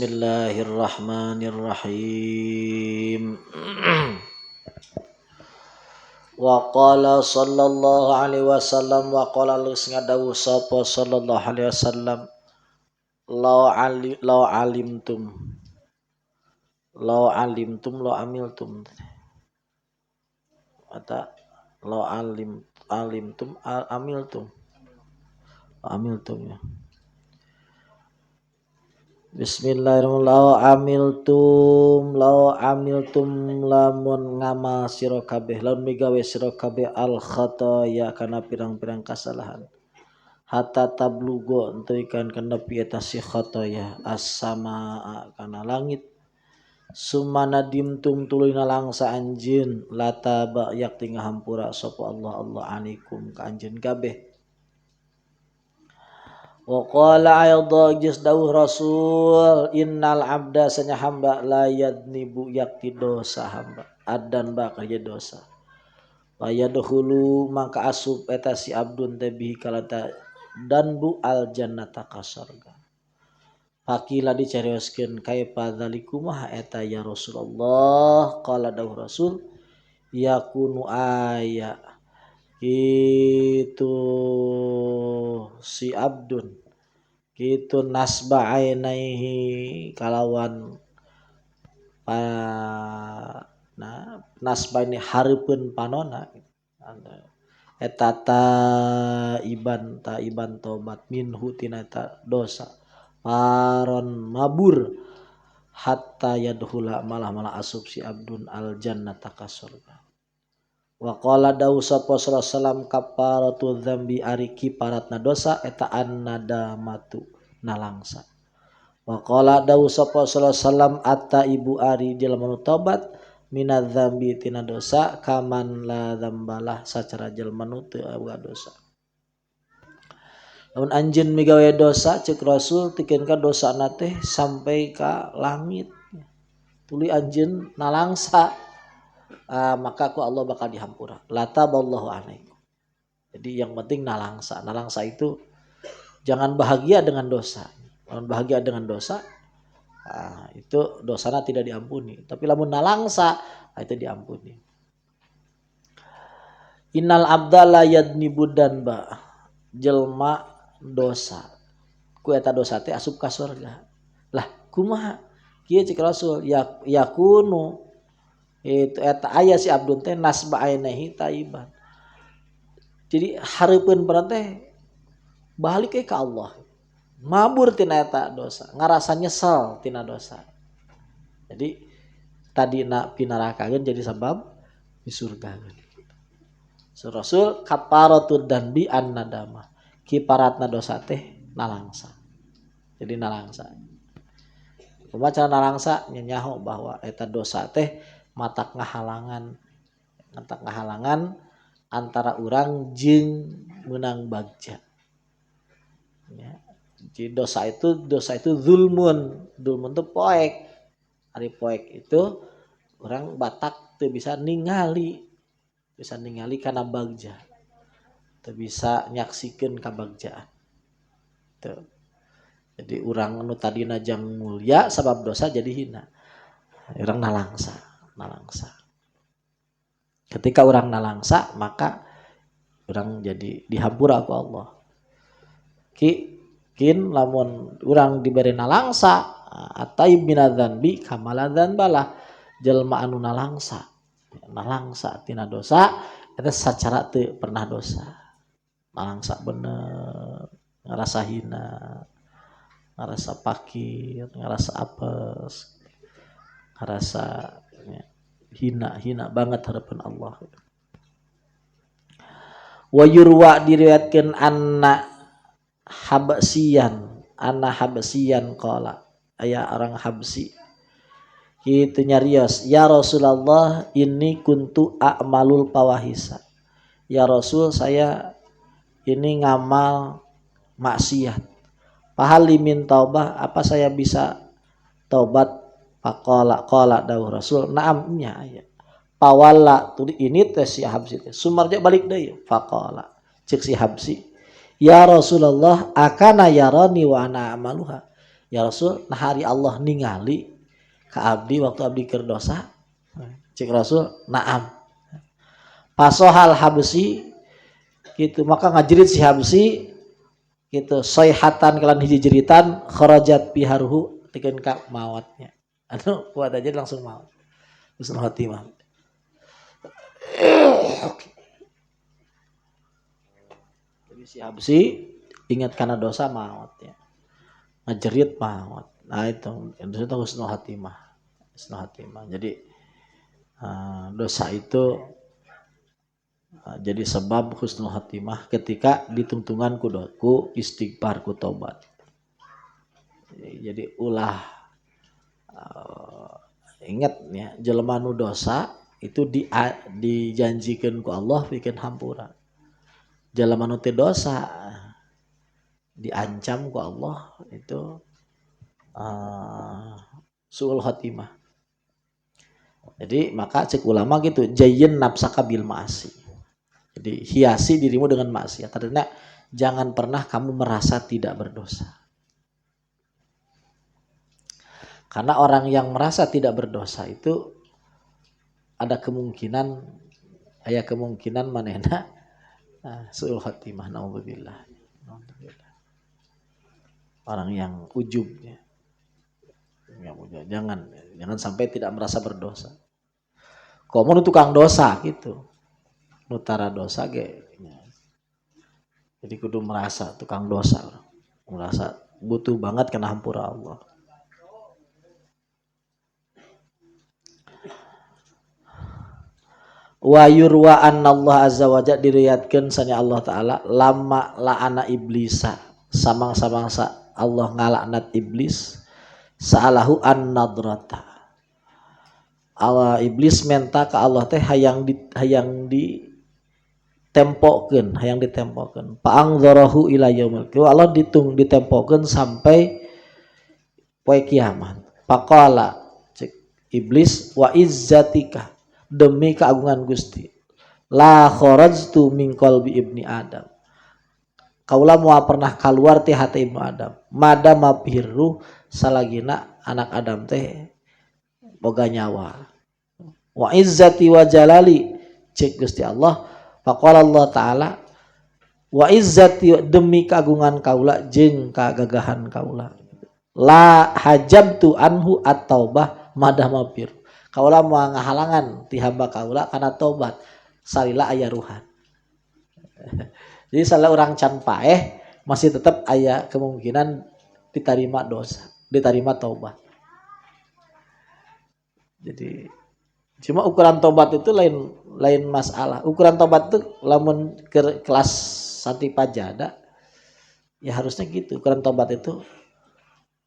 Bismillahirrahmanirrahim. Wa qala sallallahu alaihi wasallam wa qala lus ngadawu sapa sallallahu alaihi wasallam law alimtum law amiltum atau law alimtum amiltum ya. Bismillahirrahmanirrahim. Law amiltum lamun ngamal sira kabeh, lamun migawe sira kabeh al khataya kana pirang-pirang kasalahan. Hatta tablugo entuikan kana pieta si khataya as-samaa kana langit. Sumana dimtum tulina langsa anjeun lataba yak tingah hampura sapa Allah alaikum ka anjeun kabeh. Wa qala ayadha jis dawuh Rasul innal abda sanya hamba la yadnibu yakti dosa hamba adan bakal ya dosa wa yadkhulu maka asub eta si abdun tabihi kalata dan bu al jannata ka surga. Pakila dicarioskeun kaifa dzalikumaha eta ya Rasulullah qala dawuh Rasul yakunu aya itu si abdun gitu nasba ainaihi kalawan nasba ini hareupeun panona eta taiban tobat minhu tina eta dosa paron mabur hatta yadkhula malah asub si abdun al jannata ka surga. Wa qala dawu sapa sallallahu kafaratu dzambi ari kiparatna dosa eta annadamatu nalangsa. Wa qala dawu sapa sallallahu atta ibu ari jelema nu tobat minadz dzambi tina dosa kaman la dzambalah sacara jelema nu teu boga dosa. Lamun anjeun migawe dosa ceuk Rasul tikeun ka dosana teh sampai ka langit. Tuluy anjeun nalangsa maka ku Allah bakal dihampura. Lataballahu alaikum. Jadi yang penting nalangsa. Nalangsa itu jangan bahagia dengan dosa. Lamun bahagia dengan dosa, itu dosana tidak diampuni. Tapi lamun nalangsa, itu diampuni. Innal abda la yadnibu danba. Jelma dosa. Ku eta dosa teh asup ka surga. Lah kumaha? Kieu cik Rasul yakunu itu eta aya si abdun teh nasba ainaihi taiban. Jadi hareupeun peuran teh balik ka Allah. Mabur tina eta dosa, ngarasa nyesel tina dosa. Jadi tadina pinarakakeun jadi sabab di surga. So, Rasul kafaratud danbi an-nadama. Kiparatna dosa teh nalangsa. Jadi nalangsa. Kumaha nalangsa nyanyaho bahwa eta dosa teh matak ngahalangan antara urang jeung meunang bagja. Ya. Jadi dosa itu zulmun itu poek. Ari poek itu orang batak teu bisa ningali kana bagja. Teu bisa nyaksikeun kabagjaan. Tuh. Jadi urang anu tadina jang mulia sabab dosa jadi hina. Urang nalangsa. Ketika orang nalangsa maka orang jadi dihampura ku Allah. Kin lamun orang diberi nalangsa ataib minadzanbi kamaladzan balah jelma anu nalangsa tina dosa eta sacara teu pernah dosa. Nalangsa bener, ngarasa hina, ngarasa pakir, ngarasa apes, ngarasa hina banget harapan Allah. Wa yurwa diriwayatkeun anna habsiyan qala aya orang Habsi kitu nyarios ya Rasulullah inni kuntu a'malul fawahisa. Ya Rasul saya ini ngamal maksiat. Fahal min taubah apa saya bisa taubat? Qala dawuh Rasul na'am nya aya. Pawalla tuli ini teh si Habsi teh. Sumarja balik deui faqala. Cek si Habsi, "Ya Rasulullah akana yarani wa ana amaluha." ya Rasul nah hari Allah ningali ka abdi waktu abdi keur dosa. Cek Rasul naam. Pasohal habsi gitu maka ngajerit si habsi gitu sayhatan kelan hiji jeritan kharajat biharuhu tikeun ka mautnya. Anu kuat aja langsung maut. Husnul khotimah. Jadi si habsi ingat karena dosa maut ya. Ngajerit maut. Nah itu husnul khotimah. Husnul khotimah. Jadi dosa itu jadi sebab husnul khotimah ketika ditungtungan ku istighfar ku tobat. Jadi ulah ingat ya jelema nu dosa itu dijanjikeun ku Allah bikin hampura. Jelema nu teu dosa diancam ku Allah itu suul khotimah. Jadi maka cek ulama gitu jayyin nafsaka bil ma'asi. Jadi hiasi dirimu dengan maksiat. Artinya jangan pernah kamu merasa tidak berdosa. Karena orang yang merasa tidak berdosa itu ada kemungkinan manehna suul khotimah naudzubillah. Orang yang ujub ya. Jangan sampai tidak merasa berdosa. Komo tukang dosa gitu. Nutara dosa ge. Jadi kudu merasa tukang dosa. Merasa butuh banget kena hampura Allah. Wa yurwa anna Allah azza wa jalla diriwayatkeun sanya Allah taala lama la'ana iblisa samang-samang Allah ngalaknat iblis sa'alahu an-nadrata. Allah iblis minta ke Allah teh hayang ditempokeun, Pa'angdzarahu ila yaumil qiyamah. Allah ditempokeun sampai poe kiamat. Faqala cek iblis wa izzatika demi keagungan Gusti. La kharajtu min qalbi ibni Adam. Kaula moal pernah keluar ti hati ibnu Adam. Madama birru salagina anak Adam teh boga nyawa. Wa izzati wa jalali cek Gusti Allah. Faqala Allah taala wa izzati demi kagungan kaula jeung kagagahan kaula. La hajabtu anhu at-taubah madama birru. Kaula moal ngahalangan ti hamba kaula kana tobat salila aya ruhan. Jadi salah orang can paeh masih tetap aya kemungkinan diterima dosa, diterima taubat. Jadi cuma ukuran taubat itu lain masalah. Ukuran taubat itu lamun kelas sati pajada ya harusnya gitu. Ukuran taubat itu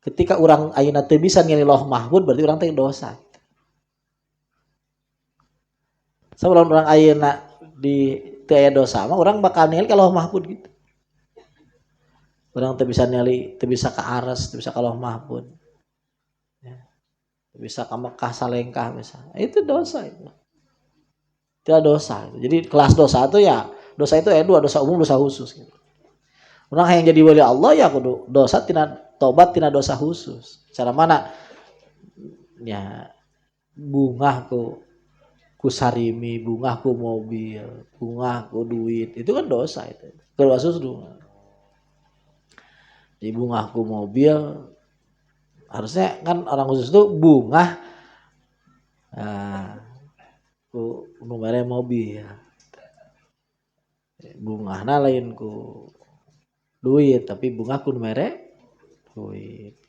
ketika orang ayeuna teu bisa nilai Lauh Mahfuz berarti orang teh dosa. Sebelum orang ayeuna di teu aya dosa mah orang bakal nilai ka Lauh Mahfuz gitu. Orang teu bisa nilai, teu bisa ka aras, teu bisa ka Lauh Mahfuz. Ya. Teu bisa ka Mekah salengkah misalnya. Itu dosa itu. Itu dosa. Jadi kelas dosa itu ya, dosa itu dua, dosa umum, dosa khusus gitu. Orang yang jadi wali Allah ya kudu dosa tina tobat tina dosa khusus. Cara mana? Ya bunga ku sarimi, bunga ku mobil, bunga ku duit, itu kan dosa itu. Kalau khusus dulu. Di bunga ku mobil, harusnya kan orang khusus itu bunga, ku numere mobil, bunga lain ku duit, tapi bunga ku numere duit.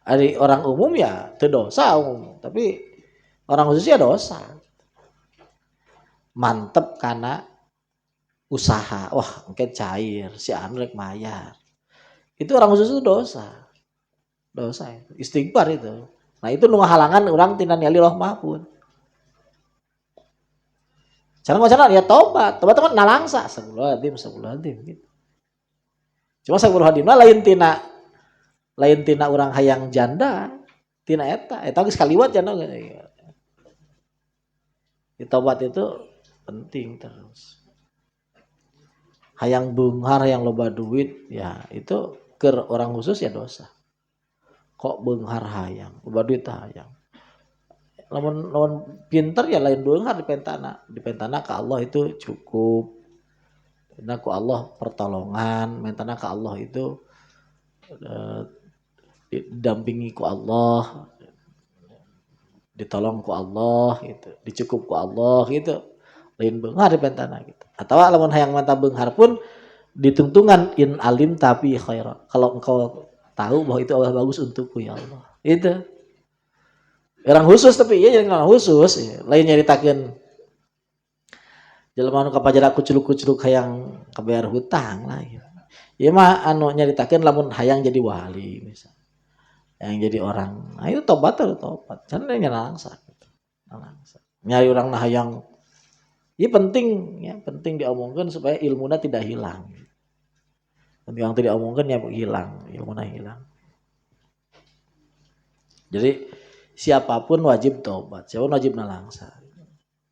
Ada orang umum ya itu dosa umum, tapi orang khusus ya dosa. Mantep karena usaha, wah mungkin cair, si anu rek mayar. Itu orang khusus itu dosa itu, istighfar itu. Nah itu nu halangan orang tina niali Lauh Mahfuz. Cara macana ya tobat teman nalangsa sabuluhadim gitu. Cuma sabuluhadim lain tina orang hayang janda, tina eta geus kaliwat janda. Di tobat itu penting terus. Hayang bunghar, hayang loba duit, ya itu ke orang khusus ya dosa. kok beunghar hayang, loba duit hayang. Lamun pinter ya lain beunghar di pentana ka Allah itu cukup. Nah ku Allah pertolongan, mentana ka Allah itu didampingi ku Allah, ditolong ku Allah gitu, dicukup ku Allah gitu. Lain beunghar di pentana gitu. Atau lamun hayang manta beunghar pun ditungtungan in alim tapi khairan. Kalau engkau tahu bahwa itu Allah bagus untukku ya Allah. Itu. Orang khusus tapi iya jangan orang khusus, ya. Lain nyaritakeun jelema anu kapajara kuculuk-kuculuk hayang kabayar hutang lah. Ya. Ieu mah anu nyaritakeun lamun hayang jadi wali misal. Yang jadi orang. Nah itu tobat atau tobat. Jangan nyalangsa gitu. Nyari orang nah hayang. Ini penting ya, penting diomongkan supaya ilmunya tidak hilang. Yang tidak diomongkan ya hilang, ilmunya hilang. Jadi siapapun wajib tobat, siapapun wajib nalangsa.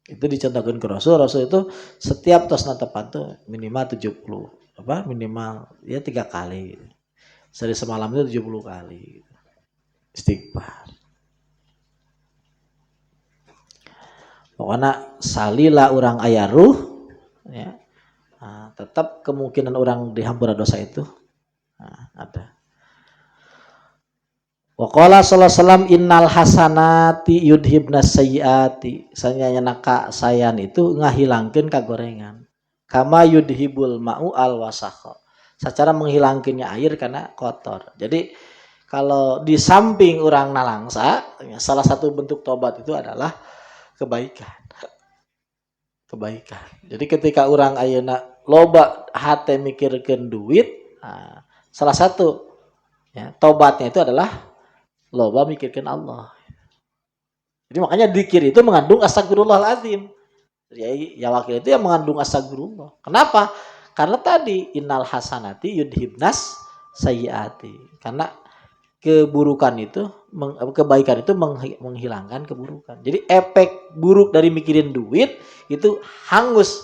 Itu dicontohkan ke Rasul itu setiap tosna tepat tuh minimal 70, minimal ya 3 kali. Sehari semalam itu 70 kali. Istighfar. Pokoknya salila orang aya ruh, ya, tetap kemungkinan orang dihampura dosa itu ada. Waqala sallallahu alaihi wasallam innal hasanati yudhibnas sayyiati. Sanya naka sayan itu ngahilangkeun kagorengan. Kama yudhibul ma'u al wasakha. Secara menghilangkannya air karena kotor. Jadi kalau di samping orang nalangsa, salah satu bentuk tobat itu adalah kebaikan. Jadi ketika orang ayeuna loba hate mikirkeun duit, salah satu ya, tobatnya itu adalah loba mikirkeun Allah. Jadi makanya dzikir itu mengandung astagfirullahalazim. Jadi ya wakil itu yang mengandung astagfirullah. Kenapa? Karena tadi innal hasanati yudhibnas sayyiati. Karena keburukan itu kebaikan itu menghilangkan keburukan. Jadi efek buruk dari mikirin duit itu hangus,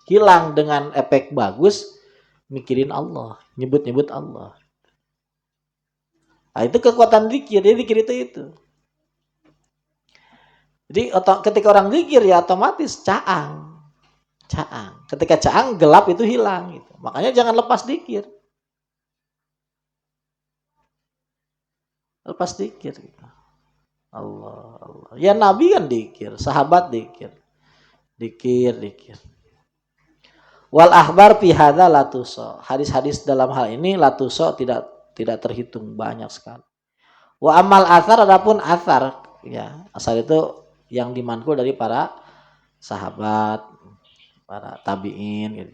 hilang dengan efek bagus mikirin Allah, nyebut-nyebut Allah. Nah, itu kekuatan zikir. Jadi zikir itu. Jadi ketika orang zikir ya otomatis caang. Ketika caang gelap itu hilang gitu. Makanya jangan lepas zikir. Lepas dikir gitu. Allah. Ya Nabi kan dikir, sahabat dikir. Wal akhbar fi hadza latuso. Hadis-hadis dalam hal ini latuso tidak terhitung banyak sekali. Wa amal athar adapun athar ya, asal itu yang dimanqul dari para sahabat, para tabi'in gitu.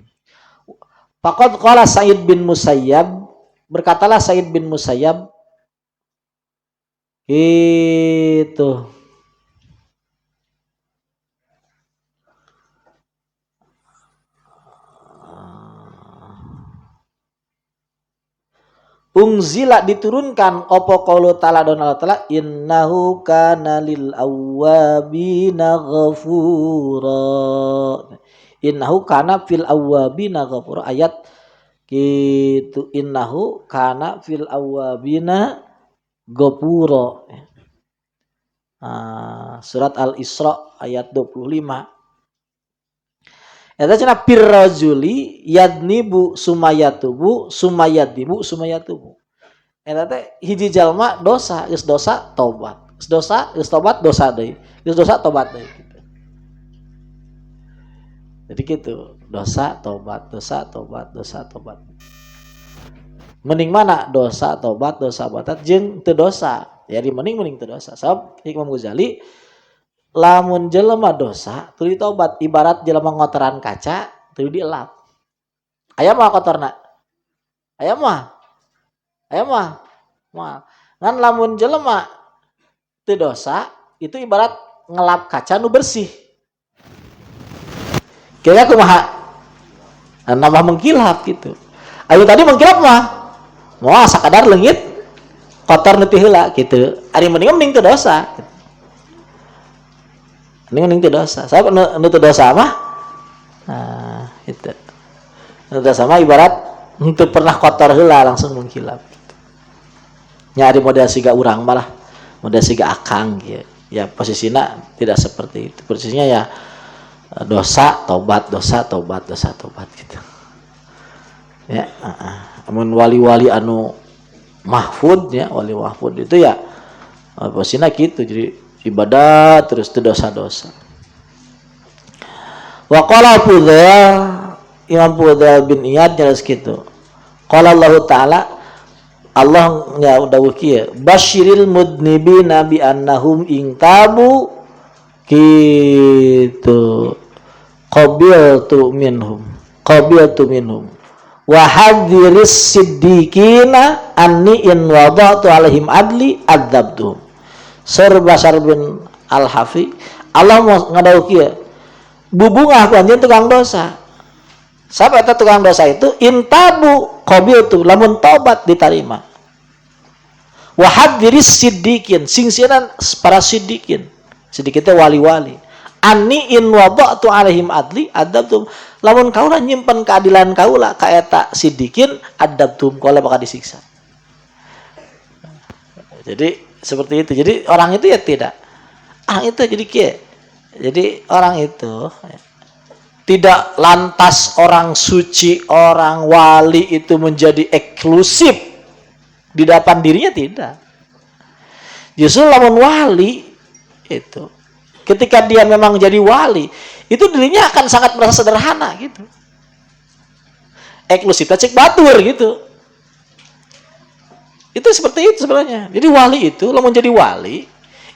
Faqad qala Sa'id bin Musayyab, berkatalah Sa'id bin Musayyab itu ungzila diturunkan opo qaulu ta'ala dan Allah ta'ala innahu kana lil awwabina ghafura. Innahu kana fil awwabina ghafura. Ayat gitu, innahu kana fil awwabina Gopuro, surat Al-Isra ayat 25. Eta cenah pirrajuli yadnibu sumayatubu sumayadibu sumayatubu. Eta teh hiji jalma dosa, geus dosa tobat. Geus tobat dosa deui. Geus dosa tobat deui gitu. Jadi gitu, dosa tobat. Mending mana dosa tobat dosa batat jeung teu dosa. Jadi mending teu dosa. Sabab Imam Ghazali lamun jelema dosa tuluy tobat ibarat jelema ngotoran kaca tuluy dielap. Aya mah kotorna. Aya mah. Ngan lamun jelema teu dosa itu ibarat ngelap kaca nu bersih. Kira kumaha? Nambah mengkilap gitu. Ayo tadi mengkilap mah moal sakadar leungit kotor neuti heula gitu. Ari mending teu dosa. Mending teu dosa. Sabab nu teu dosa mah itu. Nu dosa mah ibarat teu pernah kotor heula langsung mengkilap. nyari model siga urang malah model siga akang gitu. Ya posisinya tidak seperti itu. Posisinya ya dosa tobat gitu. Ya, amun wali-wali anu mahfud ya, wali mahfud itu ya posisinya gitu. Jadi ibadah terus itu dosa-dosa. Wa qala Fudail, Imam Fudail bin Iyad jelas gitu. Qala Allah Ta'ala, Allah ya dawuh kieu, basyiril mudnibina bi annahum intabu gitu. Qabiltu minhum wa hadziris siddiqina anni in wada'tu alaihim adli adzabtu. Sur Bashar bin Al-Hafi, Allah mau ngadawuh kieu, bubungah ku anjeun tukang dosa. Siapa eta tukang dosa itu? Intabu qabiltu, lamun tobat diterima. Wa hadziris siddiqin, singsiran para siddiqin. Siddiqin wali-wali. Anni in wada'tu alaihim adli adzabtum, lamun kaula nyimpen keadilan kaula ka eta siddiqin adzabtum, kaula bakal disiksa. Jadi seperti itu. Jadi orang itu ya tidak. Orang itu jadi kieu. Jadi orang itu tidak lantas orang suci, orang wali itu menjadi eksklusif di depan dirinya, tidak. Justru lamun wali itu ketika dia memang jadi wali, itu dirinya akan sangat merasa sederhana gitu. Eksklusif cek batur gitu. Itu seperti itu sebenarnya. Jadi wali itu lamun jadi wali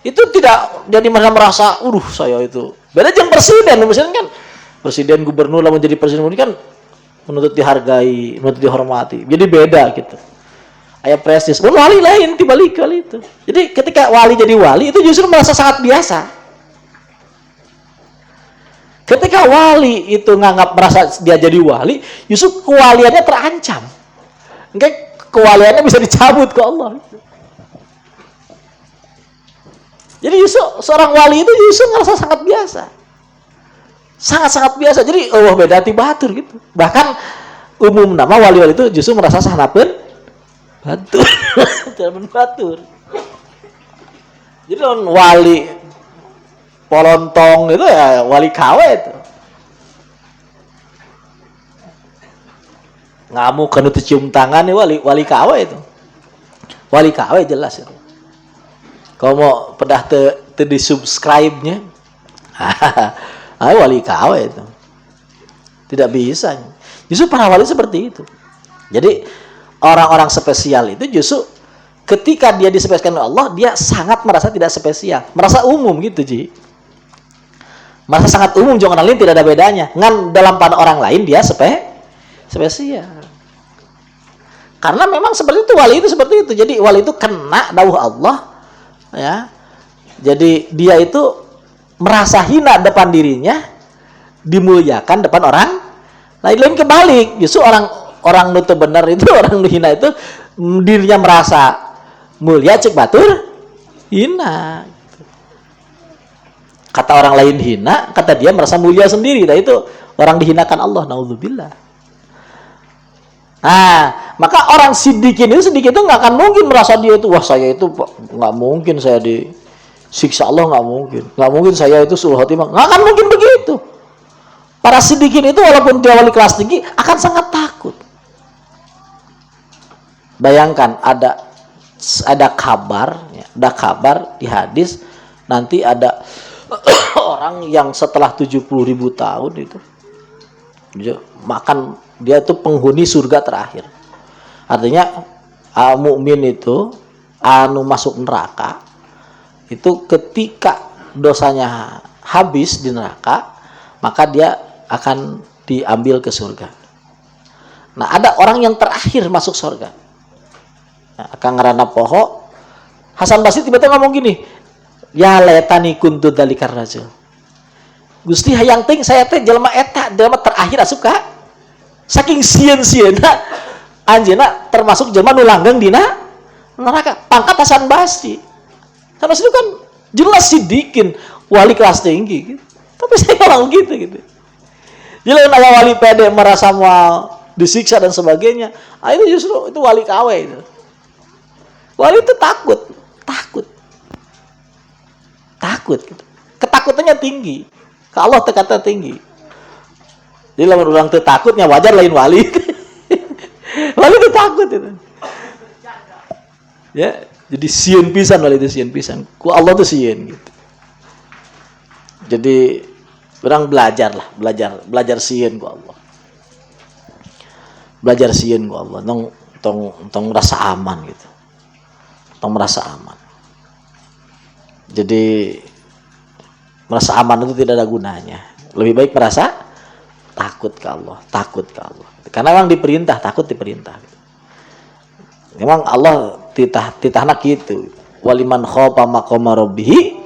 itu tidak jadi merasa saya itu. Beda jeung presiden kan presiden gubernur lamun jadi presiden ini kan menuntut dihargai, menuntut dihormati. Jadi beda gitu. Aya prestis. Wali lain dibalik kali itu. Jadi ketika wali jadi wali itu justru merasa sangat biasa. Ketika wali itu nganggap merasa dia jadi wali, justru kewaliannya terancam. Enggak, kewaliannya bisa dicabut ke Allah. Jadi justru seorang wali itu justru ngerasa sangat biasa. Sangat-sangat biasa. Jadi beda ti batur gitu. Bahkan umum nama wali-wali itu justru merasa sanapeun batur. Sanapeun batur. Jadi wali polontong itu ya wali kawe itu. Ngamuk kanu cium tangan ya wali kawe itu. Wali kawe jelas itu. Kalau mau pedah te di subscribe-nya. Wali kawe itu. Tidak bisa. Justru para wali seperti itu. Jadi orang-orang spesial itu justru ketika dia dispesialkan oleh Allah, dia sangat merasa tidak spesial. Merasa umum gitu, Ji. Merasa sangat umum, jangan lain tidak ada bedanya. Ngan dalam pandangan orang lain dia spesial. Karena memang seperti itu, wali itu seperti itu. Jadi wali itu kena dawuh Allah, ya. Jadi dia itu merasa hina depan dirinya, dimuliakan depan orang lain kebalik. Justru orang nu teu bener itu, orang nu hina itu dirinya merasa mulia, cek batur hina. Kata orang lain hina, kata dia merasa mulia sendiri. Nah itu orang dihinakan Allah, naudzubillah. Nah, maka orang sedikit itu nggak akan mungkin merasa dia itu, wah saya itu nggak mungkin saya disiksa Allah, nggak mungkin saya itu suul khotimah, nggak akan mungkin begitu. Para sedikit itu walaupun dia wali kelas tinggi akan sangat takut. Bayangkan ada kabar di hadis nanti ada orang yang setelah 70.000 tahun itu makan, dia itu penghuni surga terakhir. Artinya mukmin itu anu masuk neraka itu ketika dosanya habis di neraka, maka dia akan diambil ke surga. Nah, ada orang yang terakhir masuk surga. Akan ngarana poho. Hasan Basri tiba-tiba ngomong gini, ya laitani kuntu dalikar rajul. Gusti hayang ting saya teh jelema terakhir asup ka saking sieun-sieuna anjeunna termasuk jelema nu langgeng dina neraka. Pangkat Hasan Basri. Hasan Basri kan jelas sidikin wali kelas tinggi gitu. Tapi saya orang gitu. Jadi ada wali pede merasa mau disiksa dan sebagainya. Itu justru itu wali KW itu. Wali itu takut. Gitu. Ketakutannya tinggi. Ke Allah tekatnya tinggi. Jadi lamun orang teu takutnya wajar lain wali. Wali itu takut itu. Ya, jadi sieun pisan wali itu sieun pisan. Ku Allah tuh sieun gitu. Jadi orang belajar sieun ku Allah. Belajar sieun ku Allah. Tong merasa aman gitu. Tong merasa aman. Jadi merasa aman itu tidak ada gunanya. Lebih baik merasa takut ke Allah. Karena memang diperintah, takut diperintah. Memang Allah titahna gitu. Waliman khofa maqama rabbih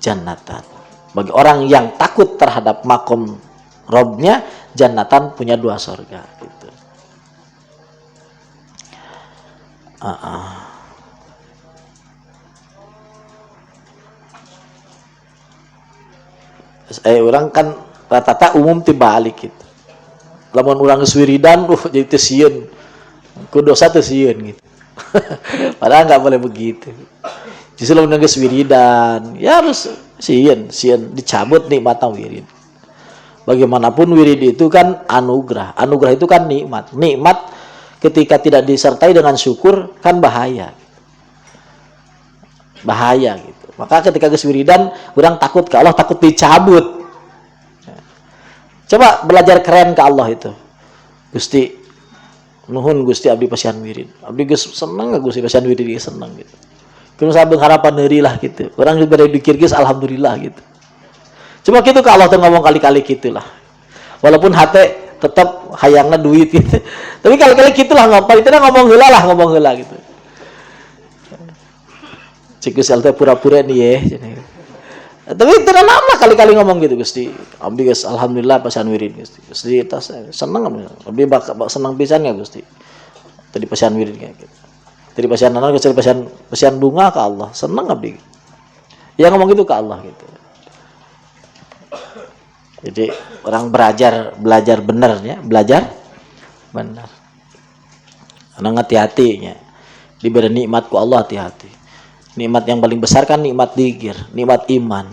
jannatan. Bagi orang yang takut terhadap makom Robnya, jannatan punya 2 surga gitu. Orang kan rata-rata umum tibalik gitu. Lamun urang geus wiridan jadi teu sieun. Ku dosa teu sieun gitu. Padahal enggak boleh begitu. Justru lamun geus wiridan, ya harus sieun dicabut nikmatna wirid. Bagaimanapun wirid itu kan anugerah. Anugerah itu kan nikmat. Nikmat ketika tidak disertai dengan syukur kan bahaya. Bahaya gitu. Maka ketika geus wiridan, urang takut ke Allah, takut dicabut. Coba belajar keren ke Allah itu. Gusti, nuhun Gusti abdi pasian wirid. Abdi geus seneng Gusti pasian wirid geus seneng gitu. Kudu sabeng harapan deui lah gitu. Urang dibere dikir geus alhamdulillah gitu. Coba gitu ke Allah teh ngomong kali-kali gitulah. Walaupun hate tetap hayangna duit gitu. Tapi kali-kali gitulah ngomong heula gitu. Cik Gusti Allah pura-pura nih ya. Tapi tidak lama kali-kali ngomong gitu Gusti. Abdi geus alhamdulillah pasian wirid Gusti. Gusti tas seneng abdi seneng pisan ya Gusti. Tadi pasian wirid kayak gitu. Tadi pasian naon Gusti pasian bunga ke Allah. Seneng abdi. Ya ngomong gitu ke Allah gitu. Jadi orang belajar bener ya, belajar bener. Karena hati-hati nya. Diberi nikmat ku Allah hati-hati. Nikmat yang paling besar kan nikmat dzikir, nikmat iman.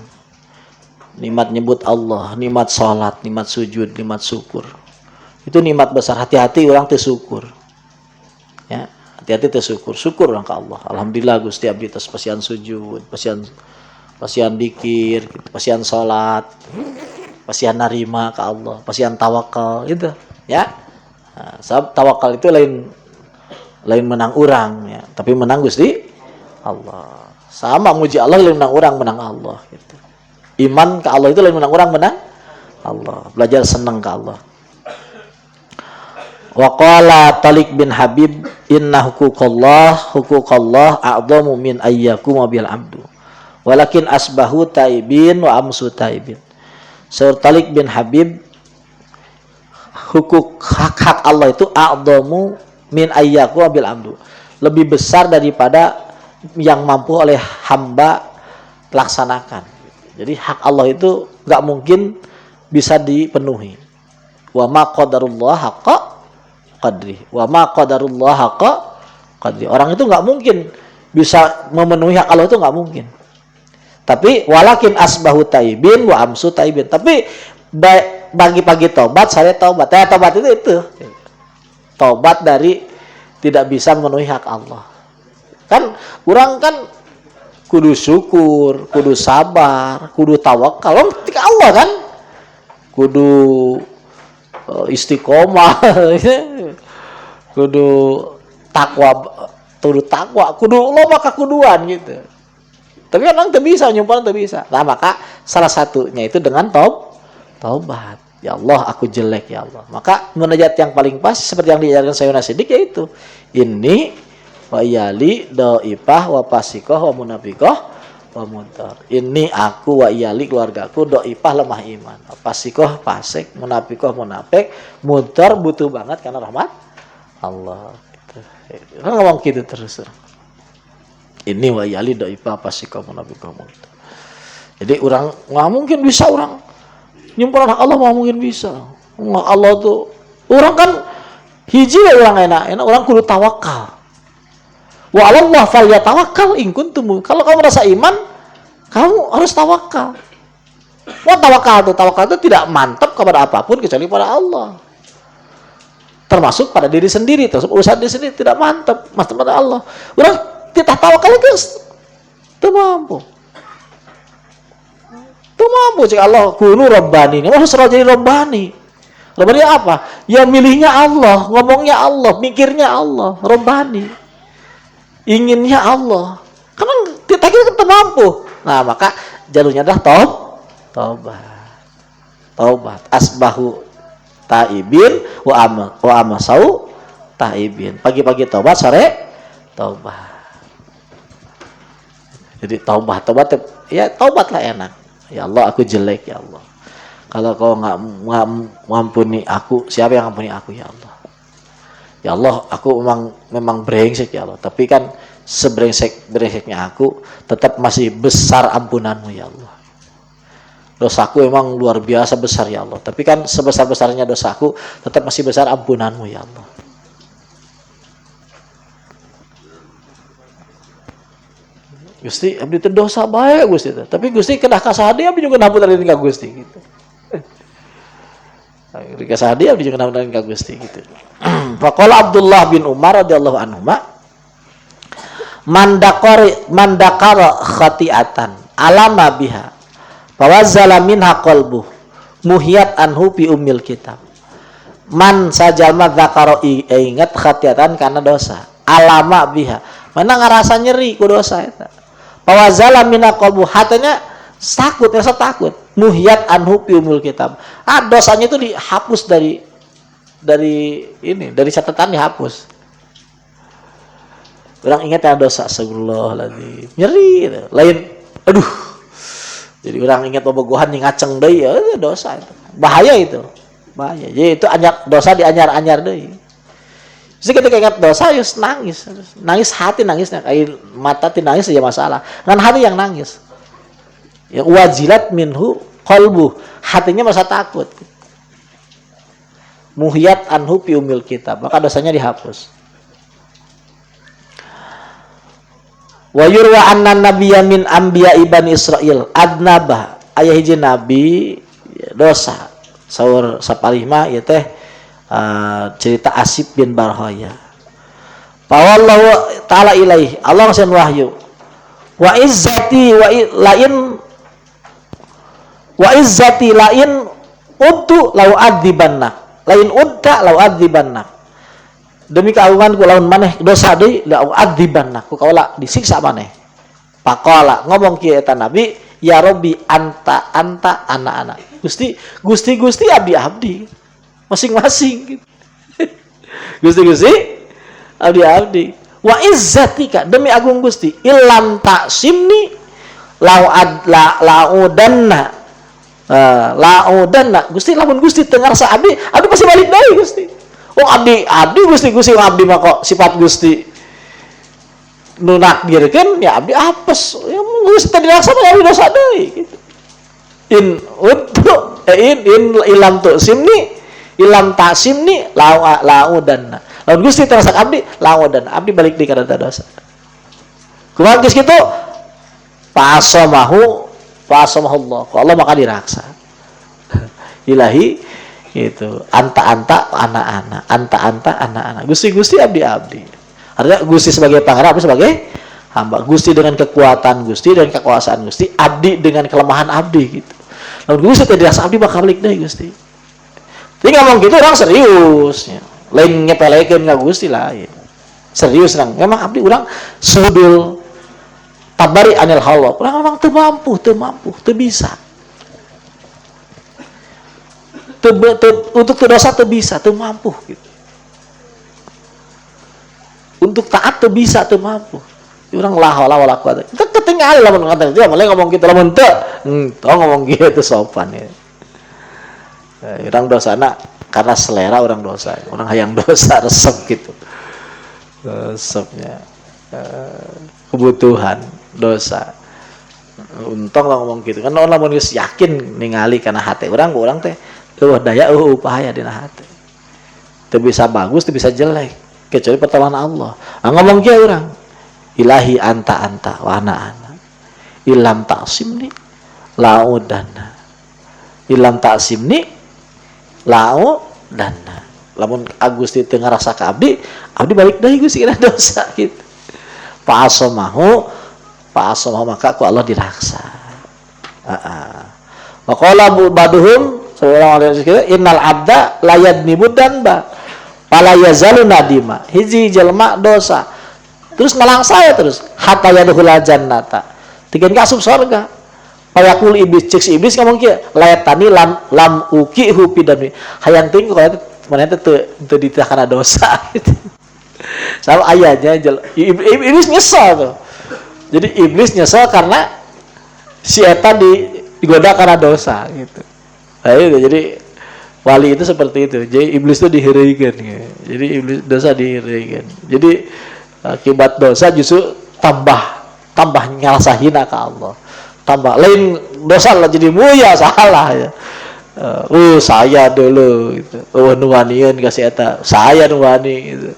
Nikmat nyebut Allah, nikmat salat, nikmat sujud, nikmat syukur. Itu nikmat besar. Hati-hati orang teu syukur. Ya, hati-hati teu syukur. Syukur orang ke Allah. Alhamdulillah Gusti abdi tos pasian sujud, pasian dzikir, gitu, pasian salat, pasian narima ke Allah, pasian tawakal gitu, ya. Nah, sebab tawakal itu lain menang orang ya, tapi menang Gusti Allah. Sama muji Allah lain menang orang menang Allah gitu. Iman ke Allah itu lain menang orang menang Allah. Belajar senang ke Allah. Wa qala Talik bin Habib inna huquqallah a'dhamu min ayyakum bil abdu. Walakin asbahu taibin wa amsu taibin. Saur Talik bin Habib hak Allah itu a'dhamu min ayyakum bil abdu. Lebih besar daripada yang mampu oleh hamba laksanakan. Jadi hak Allah itu nggak mungkin bisa dipenuhi. Wa ma qadarullah haqqa qadri. Wa ma qadarullah haqqa qadri. Orang itu nggak mungkin bisa memenuhi hak Allah, itu nggak mungkin. Tapi walakin asbahu taibin wa amsu taibin. Tapi pagi-pagi tobat, saya tobat. Tobat itu. Tobat dari tidak bisa memenuhi hak Allah. Kan orang kan kudu syukur, kudu sabar, kudu tawakal ketika Allah kan. Kudu istiqomah. kudu takwa, kudu loba kakuduan gitu. Tapi kan orang bisa, nyumpah orang bisa. Nah, maka salah satunya itu dengan taubat. Ya Allah, aku jelek ya Allah. Maka munajat yang paling pas seperti yang diajarkan Sayyidina Siddiq yaitu ini wa iyali dhaifah wa fasikoh wa munafiqah wa muntar. Ini aku wa iyali keluargaku dhaifah lemah iman. Fasikoh fasik, munafiqah munafik, muntar butuh banget karena rahmat Allah. Gitu. Orang ngomong gitu terus. Ini wa iyali dhaifah fasikoh munafiqah muntar. Jadi orang nggak mungkin bisa orang nyimpan Allah nggak mungkin bisa. Allah tuh orang kan hiji orang enak orang kudu tawakal. Wa 'alallah falyatawakkal in kuntum. Kalau kamu merasa iman, kamu harus tawakal. Tawakal itu tidak mantap kepada apapun kecuali pada Allah. Termasuk pada diri sendiri, termasuk urusan diri sendiri tidak mantap pada Allah. Orang kita tawakal itu tidak mampu. Tidak mampu jika Allah kunu Rabbani. Ini harus jadi Rabbani. Rabbani apa? Ya milihnya Allah, ngomongnya Allah, mikirnya Allah, Rabbani. Inginnya Allah. Karena kita tidak mampu. Nah, maka jalurnya adalah taubat. Asbahu taibin wa amasau taibin. Pagi-pagi taubat, sore taubat. Jadi taubatlah enak. Ya Allah, aku jelek ya Allah. Kalau kau nggak mengampuni aku, siapa yang mengampuni aku ya Allah? Ya Allah, aku memang brengsek ya Allah. Tapi kan sebrengseknya aku, tetap masih besar ampunanmu ya Allah. Dosaku memang luar biasa besar ya Allah. Tapi kan sebesar-besarnya dosaku, tetap masih besar ampunanmu ya Allah. Gusti, abdi itu dosa baik Gusti. Tapi Gusti kedah kasadi abdi juga nampun dari ka Gusti gitu. Kedah kasadi abdi juga nampun dari ka Gusti gitu. Faqala Abdullah bin Umar radhiyallahu anhuma mandakara khati'atan alama biha fawazzala minha qalbuh muhiyat anhu bi ummil kitab. Man sajama dzakara ingat khati'atan karena dosa alama biha mana ngerasa nyeri ku dosa eta. Fawazzala minha qalbuh hatanya rasa takut muhiyat anhu bi ummil kitab. Dosanya itu dihapus dari catatan dihapus. Orang ingat ya dosa astagfirullahaladzim. Nyeri gitu. Lain aduh. Jadi orang ingat bobogohan yang ngaceng deui ya dosa itu. Bahaya itu. Bahaya. Jadi itu dosa dianyar-anyar deui. Jadi ketika ingat dosa ya nangis. Nangis hati nangisnya kayak mata nangis aja masalah. Dengan hati yang nangis. Yang wajilat minhu qalbu. Hatinya masa takut. Muhiyat anhu fi umil kitab, maka dosanya dihapus. Wa yurwa anna nabiyya min anbiya ibani Israil adnaba aya hiji nabi dosa saur saparihma ieu teh cerita Asib bin Barhaya. Fawallahu ta'ala ilaih Allah ngasih wahyu wa izzati lain untuk lau adibanna lain udda lau adzibanna demi keagunganku laun maneh dosa deui lau adzibanna ku kaula disiksa maneh. Faqala ngomong kieu eta nabi ya Rabbi anta anak-anak Gusti abdi masing-masing gitu. Gusti abdi wa izzatika demi agung Gusti ilam taksimni laudanna Gusti lamun Gusti teu ngarasa abdi pasti balik deui Gusti. Oh abdi Gusti abdi mah kok sifat Gusti nu nakdirkeun ya abdi apes. Ya Gusti teu dilaksana abdi dosa deui gitu. In ilam tu'simni ilam ta'simni laudanna. Lamun Gusti teu ngarasa abdi laudanna abdi balik deui ka dosa. Kumaha geus kitu? Fasamahullah. Allah maka diraksa. Ilahi itu anta anak-anak. Gusti abdi. Artinya Gusti sebagai pangeran, abdi sebagai hamba. Gusti dengan kekuatan Gusti dan kekuasaan Gusti, abdi dengan kelemahan abdi gitu. Lalu Gusti tidak dirasa abdi bakal balik deui Gusti. Jadi ngomong gitu orang serius. Ya. Lain nyepelekeun ka Gusti lain. Serius orang. Memang abdi orang sudul tabari anil halal. Orang memang teu mampu, teu bisa. Untuk dosa teu bisa, teu mampu gitu. Untuk taat teu bisa, teu mampu. Urang la haula wala quwata. Kita ketinggalan lamun ngata dia mulai ngomong gitu lamun teu. Tong ngomong gitu sopan ya. Urang dosana karena selera orang dosa. Orang hayang dosa resep gitu. Resepnya kebutuhan dosa. Untung lah ngomong gitu kan orang lamun geus yakin ningali kana hate urang teh eueuh daya upaya dina hate. Teu bisa bagus, teu bisa jelek kecuali pertolongan Allah. Ngomong kieu urang ilahi anta wa ana ilam ta'simni laudana ilam ta'simni laudana lamun Agusti teu ngarasa ka abdi balik deui Gusti kana dosa gitu. Fa'asamahu maka ku Allah diraksa. Wa qala baduhum sallallahu alaihi wasallam innal abda la yadnibu danba fala yazalu nadima. Hiji jelema dosa terus malangsa terus hatta yadkhul jannata. Tigeun ka asup surga. Payakul iblis cek si iblis ngomong kieu layatani lam uki hupi dan hayang teuing kalau mana teu ditahana dosa gitu. Sama ayahnya iblis nyesel tuh. Jadi iblis nyesel karena si eta digoda karena dosa gitu. Nah, itu, jadi wali itu seperti itu. Jadi iblis itu dihireukeun gitu. Jadi iblis dosa dihireukeun. Jadi akibat dosa justru tambah ngerasa hina ke Allah. Tambah lain dosa lah jadi mulia salah ya. Saya dulu gitu. Nuwanian kasih eta. Saya nuwani gitu.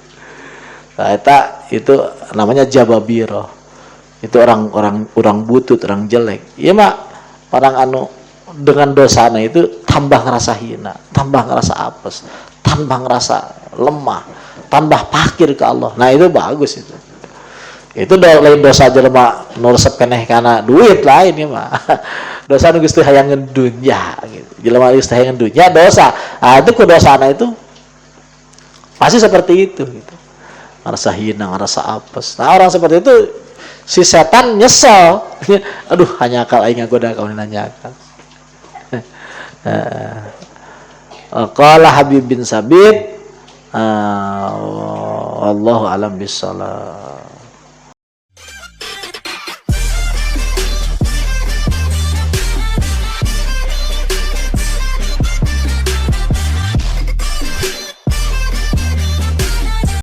Nah, eta itu namanya jababiro. Itu orang butut, orang jelek. Iya mak orang anu dengan dosana itu tambah ngerasa hina, tambah ngerasa apes, tambah ngerasa lemah, tambah pakir ke Allah. Nah itu bagus itu. Itu lain dosa jelema nu resep keneh kana duit lain ya mah. Dosa nu geus teu hayangeun dunya gitu. Jelema geus teu hayangeun dunya dosa. Ah itu kudosana itu pasti seperti itu gitu. Ngerasa hina, ngerasa apes. Nah orang seperti itu si setan nyesel. Aduh hanya akal aing ngagoda kau nanyakan. Qala Habib bin Sabit wallahu alam bissawab.